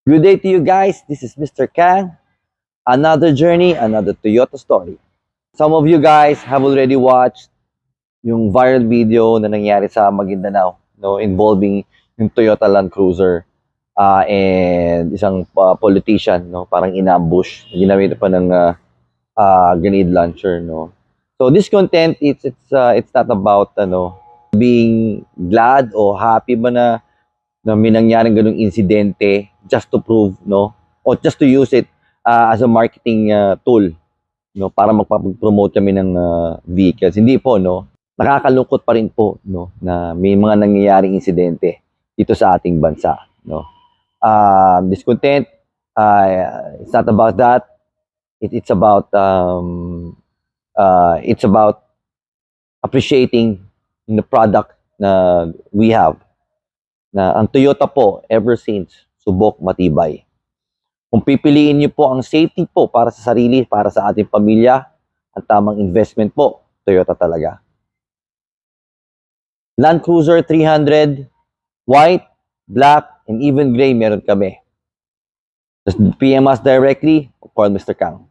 Good day to you guys. This is Mr. Kang. Another journey, another Toyota story. Some of you guys have already watched yung viral video na nangyari sa Maguindanao, no, involving yung Toyota Land Cruiser and isang politician, no, parang inambush. Ginamit pa ng grenade launcher, no. So this content, it's not about being glad o happy ba na may nangyaring ganung insidente just to prove, no, or just to use it as a marketing tool, no, para magpapromote kami ng vehicles. Hindi po, no. Nakakalungkot pa rin po, no, na may mga nangyayaring insidente dito sa ating bansa, no. This content, it's not about that. It's about appreciating the product na we have. Na ang Toyota po, ever since, subok matibay. Kung pipiliin niyo po ang safety po para sa sarili, para sa ating pamilya, ang tamang investment po, Toyota talaga. Land Cruiser 300, white, black, and even gray meron kami. Just PM us directly, or call Mr. Kang.